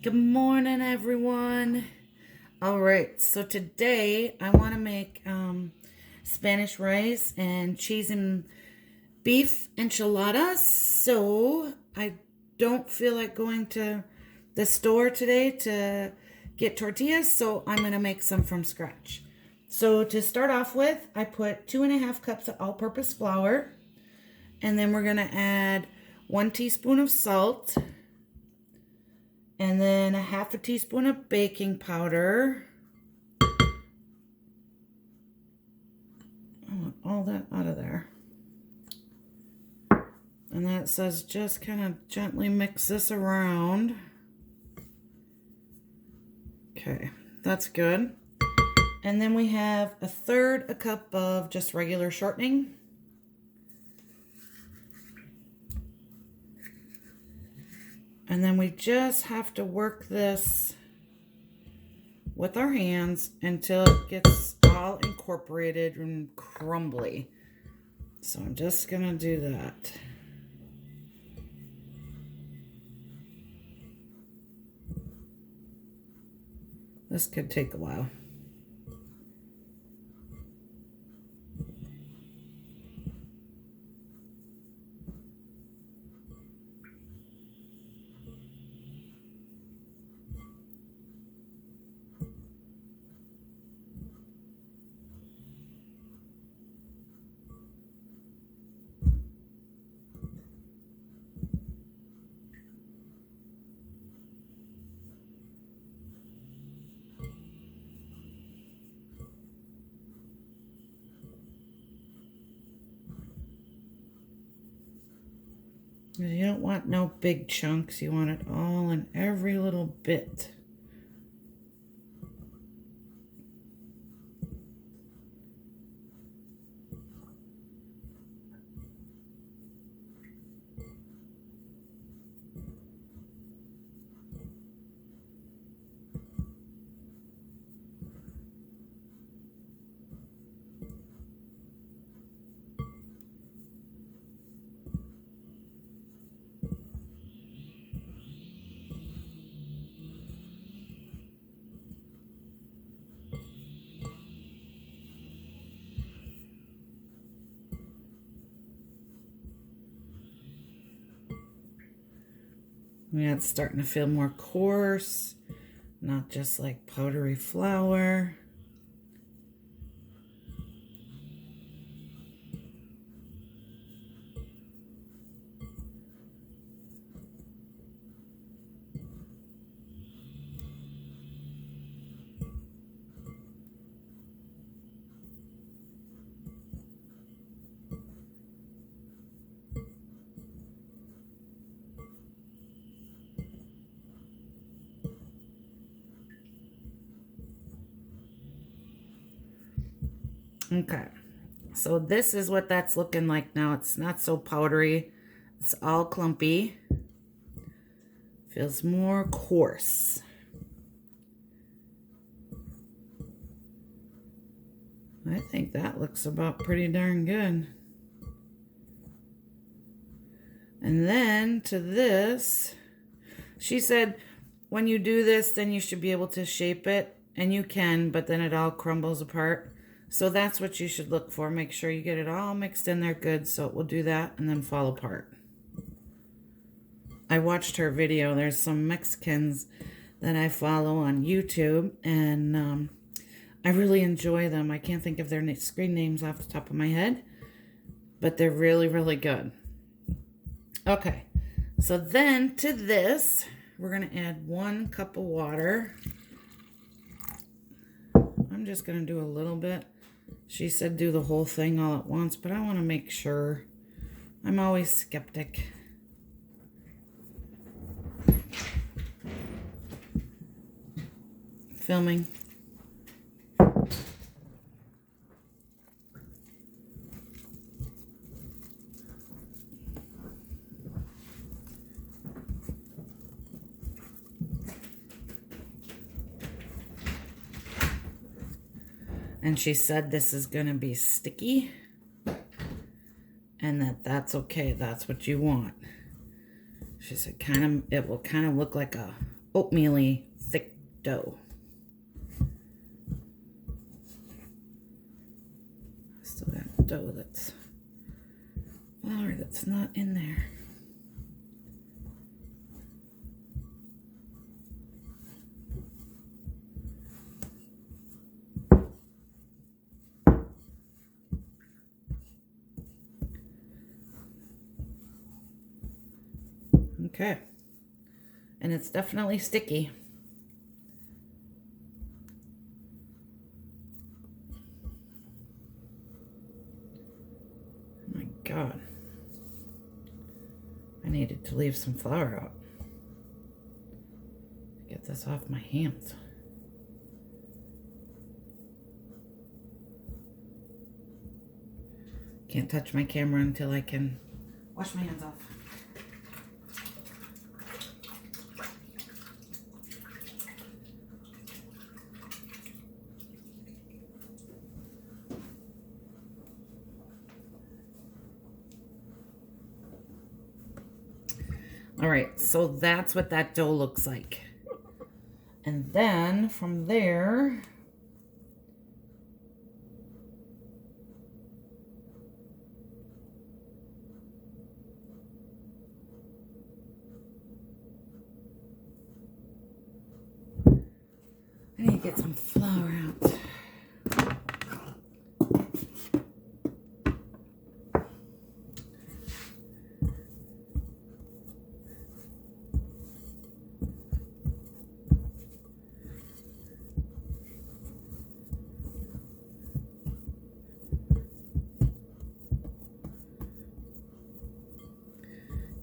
Good morning, everyone. All right, so today I want to make Spanish rice and cheese and beef enchiladas. So I don't feel like going to the store today to get tortillas, so I'm going to make some from scratch. So to start off with, I put 2.5 cups of all-purpose flour, and then we're going to add 1 teaspoon of salt, and then a 1/2 teaspoon of baking powder. I want all that out of there. And that says just kind of gently mix this around. Okay, that's good. And then we have 1/3 cup of just regular shortening. And then we just have to work this with our hands until it gets all incorporated and crumbly. So I'm just gonna do that. This could take a while. You don't want no big chunks. You want it all in every little bit. Yeah, it's starting to feel more coarse, not just like powdery flour. Okay, so this is what that's looking like now. It's not so powdery. It's all clumpy. Feels more coarse. I think that looks about pretty darn good. And then to this, she said when you do this, then you should be able to shape it. And you can, but then it all crumbles apart. So that's what you should look for. Make sure you get it all mixed in there good so it will do that and then fall apart. I watched her video. There's some Mexicans that I follow on YouTube, and I really enjoy them. I can't think of their screen names off the top of my head, but they're really, really good. Okay, so then to this, we're going to add 1 cup of water. I'm just going to do a little bit. She said do the whole thing all at once, but I want to make sure. I'm always skeptic. Filming. And she said this is going to be sticky and that's okay. That's what you want. She said it will kind of look like a oatmeal-y thick dough. Still got dough that's flour that's not in there. Okay, and it's definitely sticky. Oh my God, I needed to leave some flour out. Get this off my hands. Can't touch my camera until I can wash my hands off. All right, so that's what that dough looks like. And then from there, I need to get some flour out.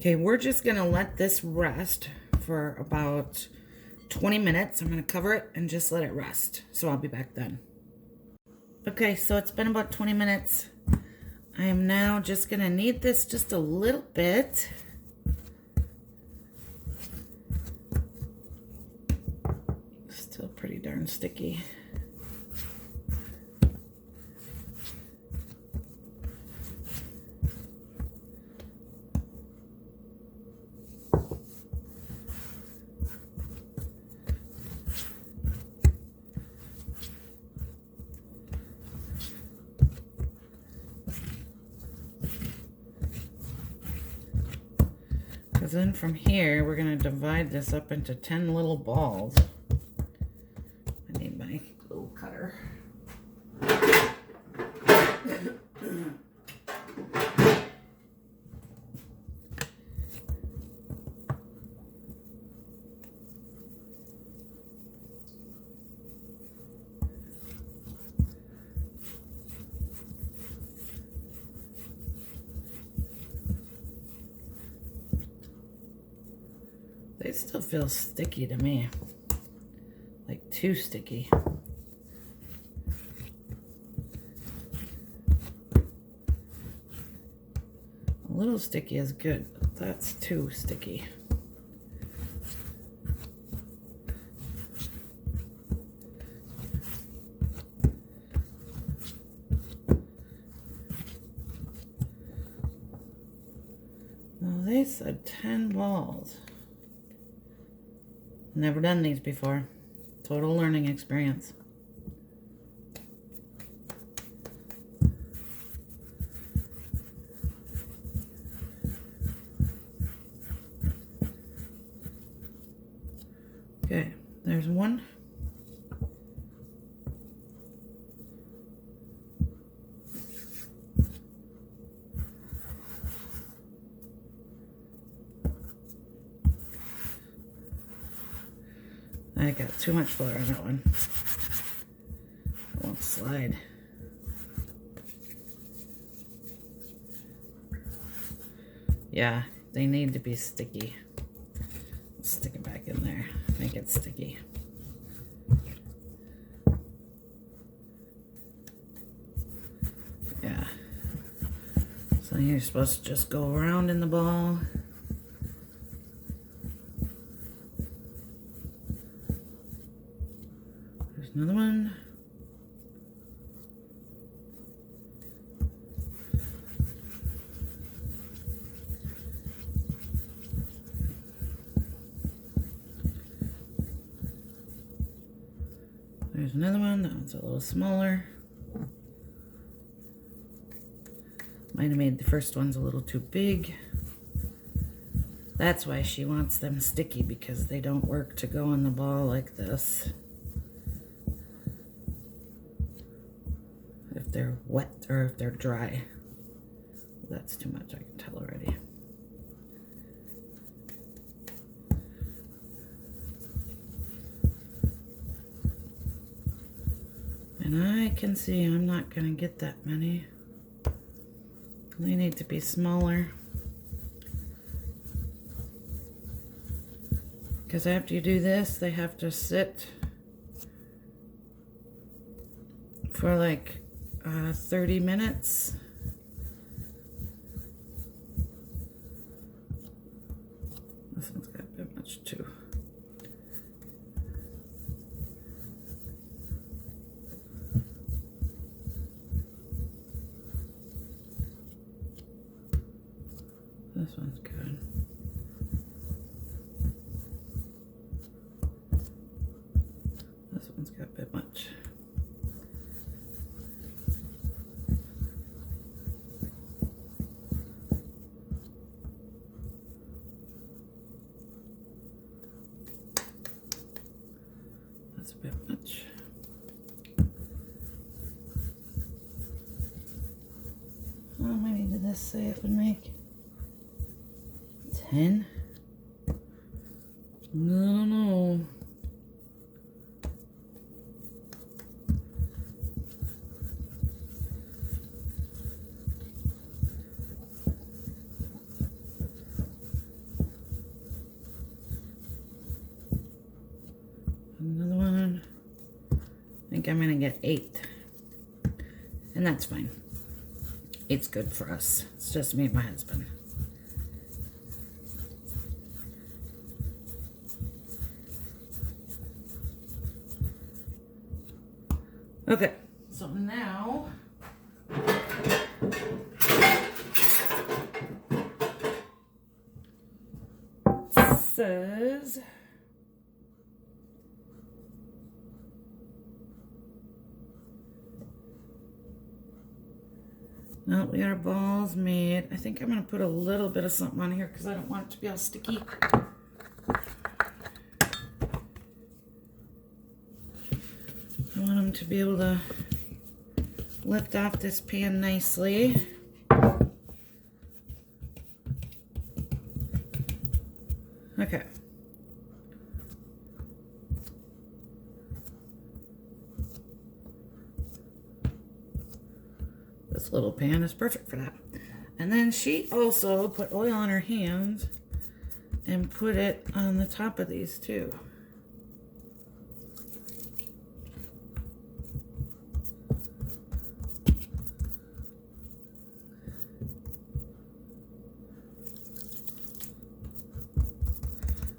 Okay, we're just gonna let this rest for about 20 minutes. I'm gonna cover it and just let it rest. So I'll be back then. Okay, so it's been about 20 minutes. I am now just gonna knead this just a little bit. Still pretty darn sticky. Because then from here, we're going to divide this up into 10 little balls. I need my glue cutter. They still feel sticky to me, like too sticky. A little sticky is good, but that's too sticky. Now they said 10 balls. Never done these before. Total learning experience. Okay, there's one. I got too much flour on that one. It won't slide. Yeah, they need to be sticky. Stick it back in there. Make it sticky. Yeah. So you're supposed to just go around in the ball. Another one. There's another one. That one's a little smaller. Might have made the first ones a little too big. That's why she wants them sticky, because they don't work to go on the ball like this. If they're wet or if they're dry. That's too much, I can tell already. And I can see I'm not going to get that many. They need to be smaller. Because after you do this, they have to sit for like 30 minutes. This one's got a bit much too. This one's good. This one's got a bit much. That's a bit much. How many did this say it would make? 10? I don't know. Another one. I think I'm gonna get 8. And that's fine. 8's good for us. It's just me and my husband. Okay, so now it says now we got our balls made. I think I'm going to put a little bit of something on here because I don't want it to be all sticky. I want them to be able to lift off this pan nicely. Okay. This little pan is perfect for that. And then she also put oil on her hands and put it on the top of these too.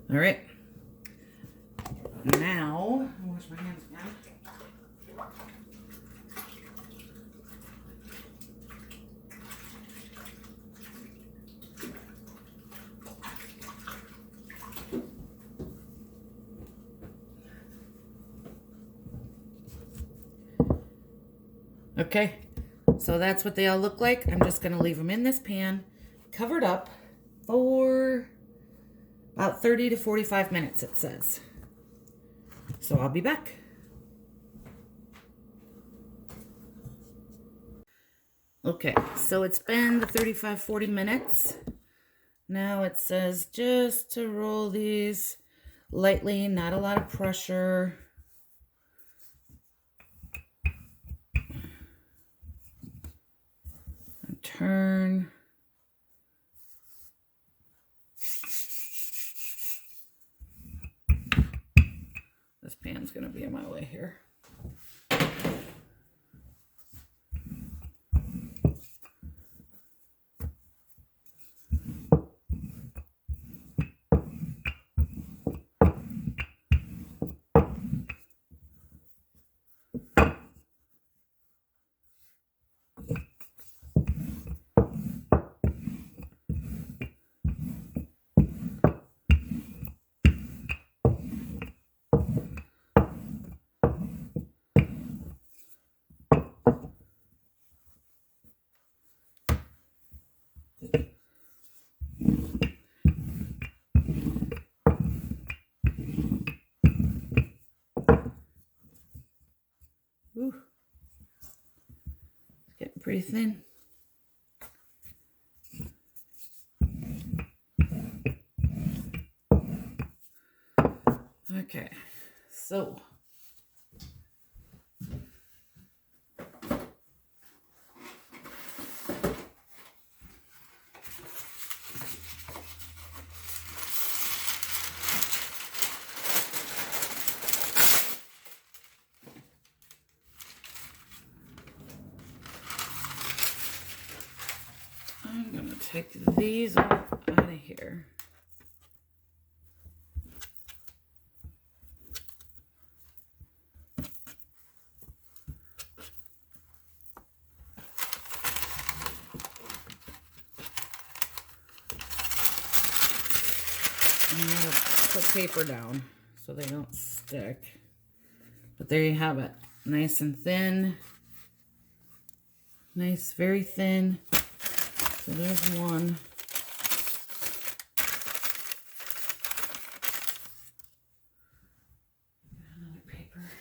All right, now, I'll wash my hands again. Okay, so that's what they all look like. I'm just gonna leave them in this pan, covered up for about 30 to 45 minutes, it says. So I'll be back. Okay, so it's been the 35, 40 minutes. Now it says just to roll these lightly, not a lot of pressure. And turn. This pan's gonna be in my way here. very thin. Okay, so I'm going to take these all out of here. I'm going to put paper down so they don't stick. But there you have it. Nice and thin. Nice, very thin. So there's one. Another paper.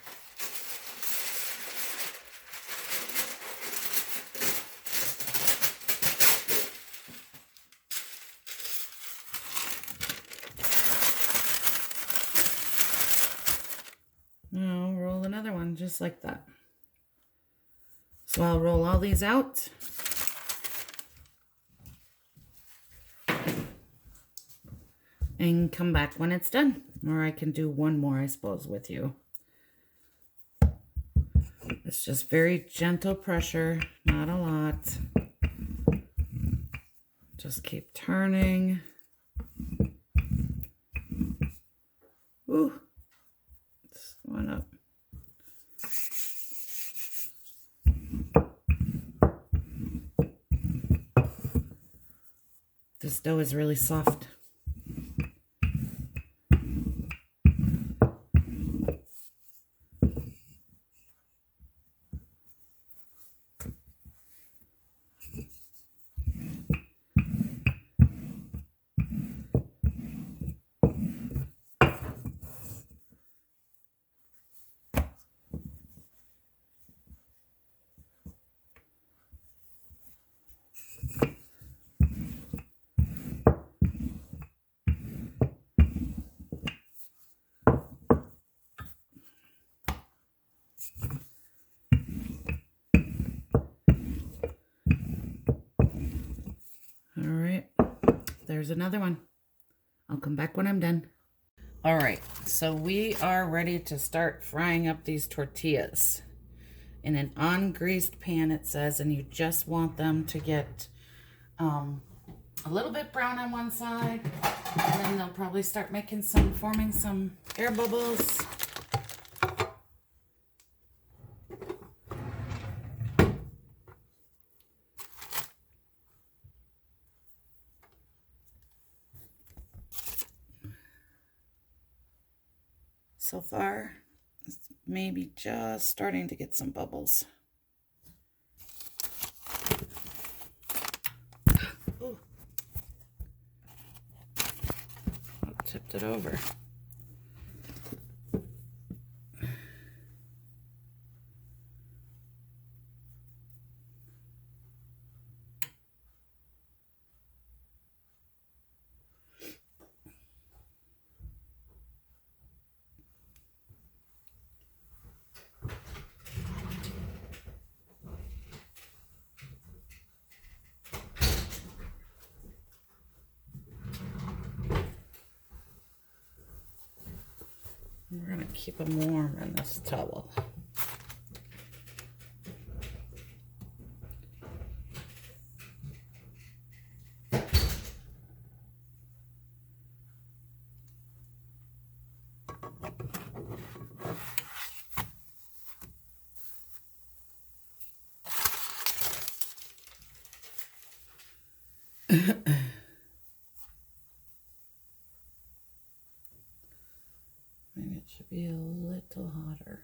Now roll another one just like that. So I'll roll all these out. And come back when it's done. Or I can do one more, I suppose, with you. It's just very gentle pressure, not a lot. Just keep turning. Ooh, it's going up. This dough is really soft. All right, there's another one. I'll come back when I'm done. All right, so we are ready to start frying up these tortillas. In an ungreased pan, it says, and you just want them to get a little bit brown on one side, and then they'll probably start forming some air bubbles. So far, it's maybe just starting to get some bubbles. Ooh. I tipped it over. We're going to keep them warm in this towel. Maybe it should be a little hotter.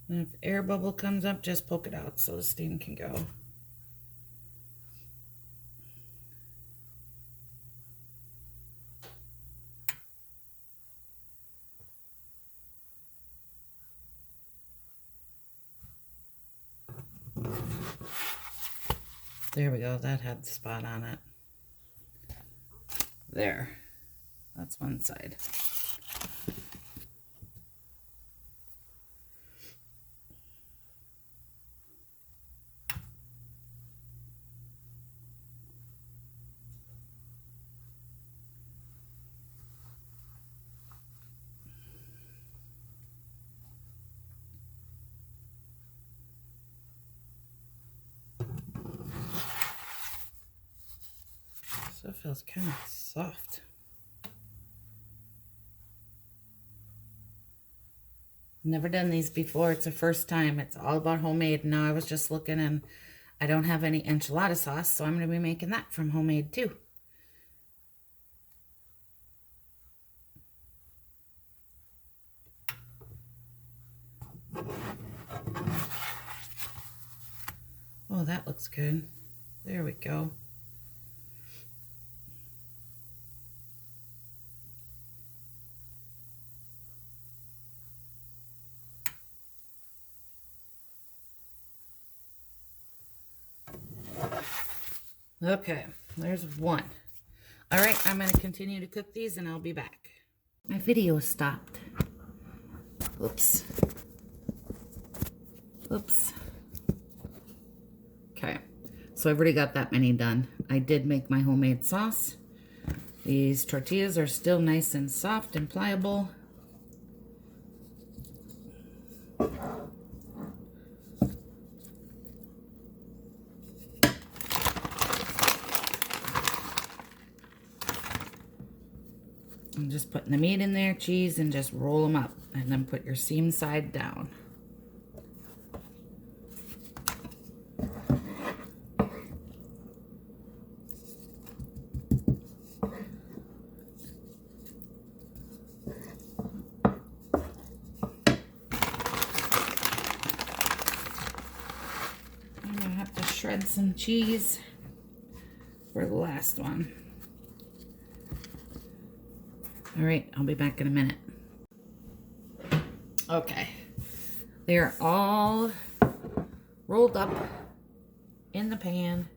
And if air bubble comes up, just poke it out so the steam can go. There we go. That had the spot on it. There. That's one side. So it feels kind of soft. Never done these before. It's the first time. It's all about homemade. Now I was just looking and I don't have any enchilada sauce, so I'm going to be making that from homemade too. Oh, that looks good. There we go. Okay, there's one. All right, I'm going to continue to cook these and I'll be back. My video stopped. Oops. Oops. Okay, so I've already got that many done. I did make my homemade sauce. These tortillas are still nice and soft and pliable. I'm just putting the meat in there, cheese, and just roll them up. And then put your seam side down. I'm going to have to shred some cheese for the last one. All right, I'll be back in a minute. Okay, they're all rolled up in the pan.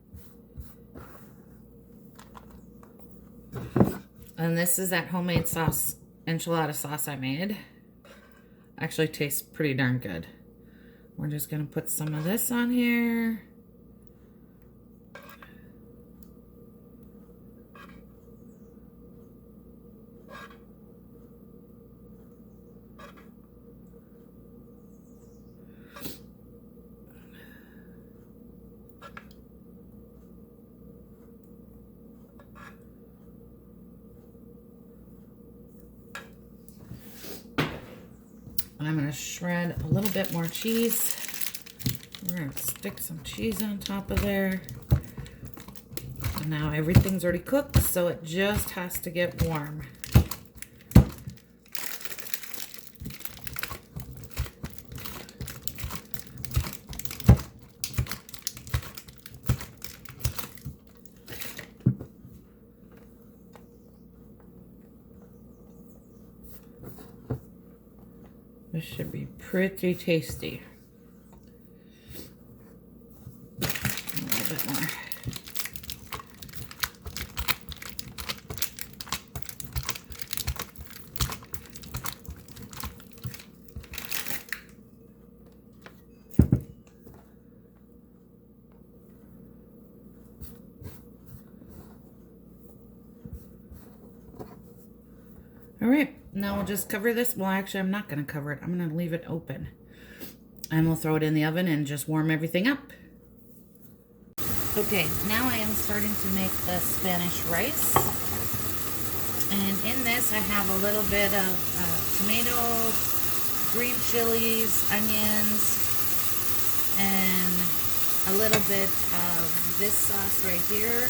And this is that homemade sauce, enchilada sauce I made. Actually tastes pretty darn good. We're just gonna put some of this on here. I'm going to shred a little bit more cheese. We're going to stick some cheese on top of there. And now everything's already cooked, so it just has to get warm. This should be pretty tasty. A little bit more. All right, now we'll just cover this. Well, actually, I'm not going to cover it. I'm going to leave it open. And we'll throw it in the oven and just warm everything up. Okay, now I am starting to make the Spanish rice. And in this, I have a little bit of tomatoes, green chilies, onions, and a little bit of this sauce right here.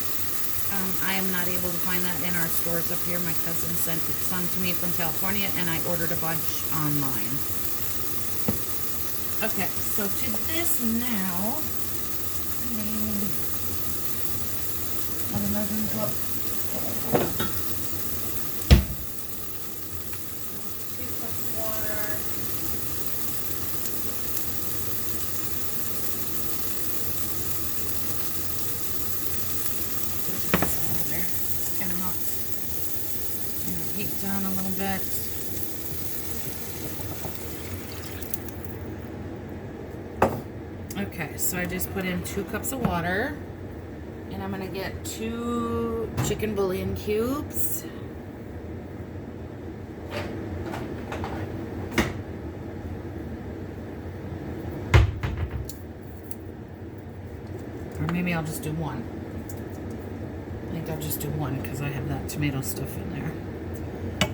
I am not able to find that in our stores up here. My cousin sent some to me from California, and I ordered a bunch online. Okay, so to this now, I need a measuring cup. 2 cups of water. heat down a little bit. Okay, so I just put in 2 cups of water, and I'm gonna get 2 chicken bouillon cubes. Or maybe I'll just do 1. I think I'll just do 1 because I have that tomato stuff in there.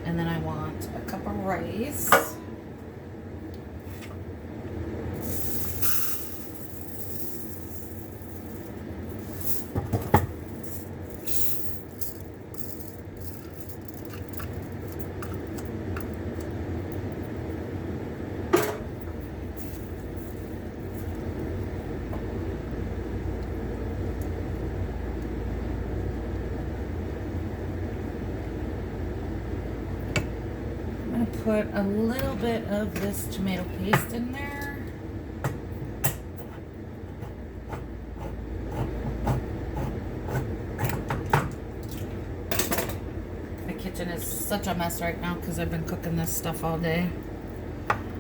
And then I want a cup of rice. Put a little bit of this tomato paste in there. The kitchen is such a mess right now because I've been cooking this stuff all day.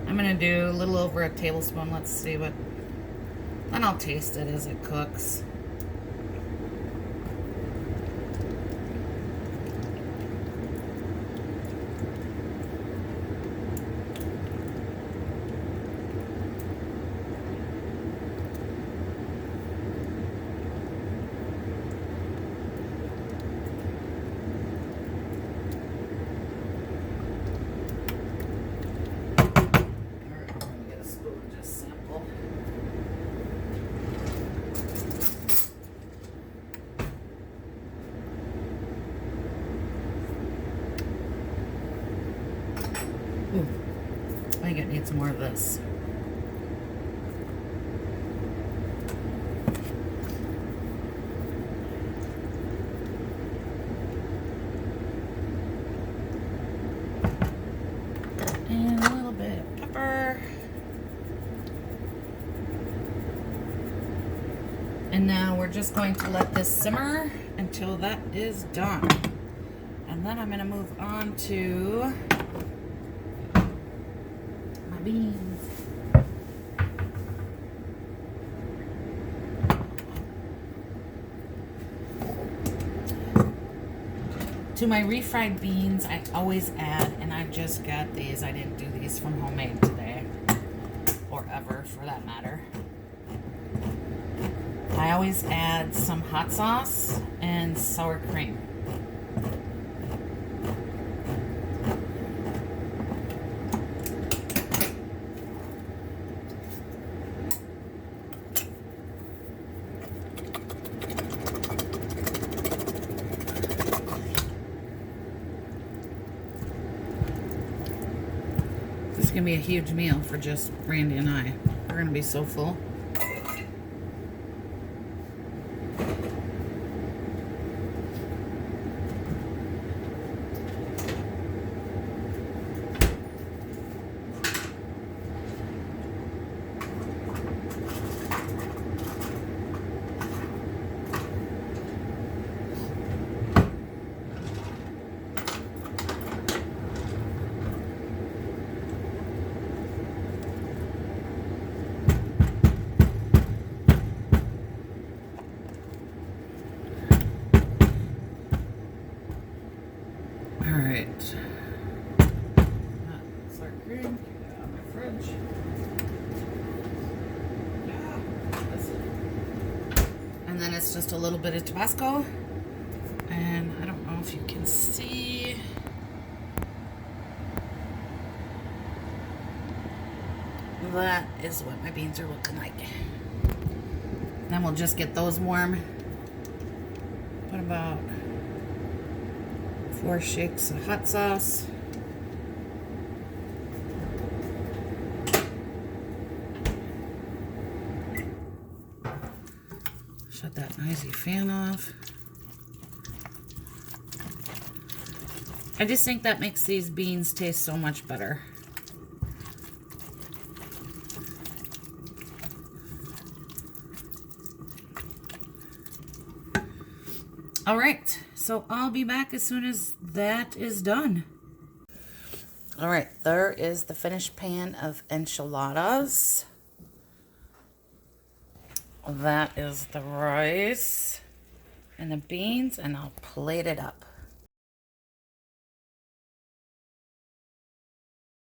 I'm gonna do a little over a tablespoon. Let's see what, then I'll taste it as it cooks. Ooh, I think it needs more of this. And a little bit of pepper. And now we're just going to let this simmer until that is done. And then I'm going to move on to beans. To my refried beans, I always add, and I just got these, I didn't do these from homemade today, or ever for that matter. I always add some hot sauce and sour cream. This is going to be a huge meal for just Randy and I. We're going to be so full. Alright. That's our cream. Get it out of my fridge. And then it's just a little bit of Tabasco. And I don't know if you can see. That is what my beans are looking like. Then we'll just get those warm. Put about 4 shakes of hot sauce. Shut that noisy fan off. I just think that makes these beans taste so much better. All right, so I'll be back as soon as that is done. All right, there is the finished pan of enchiladas. That is the rice and the beans, and I'll plate it up.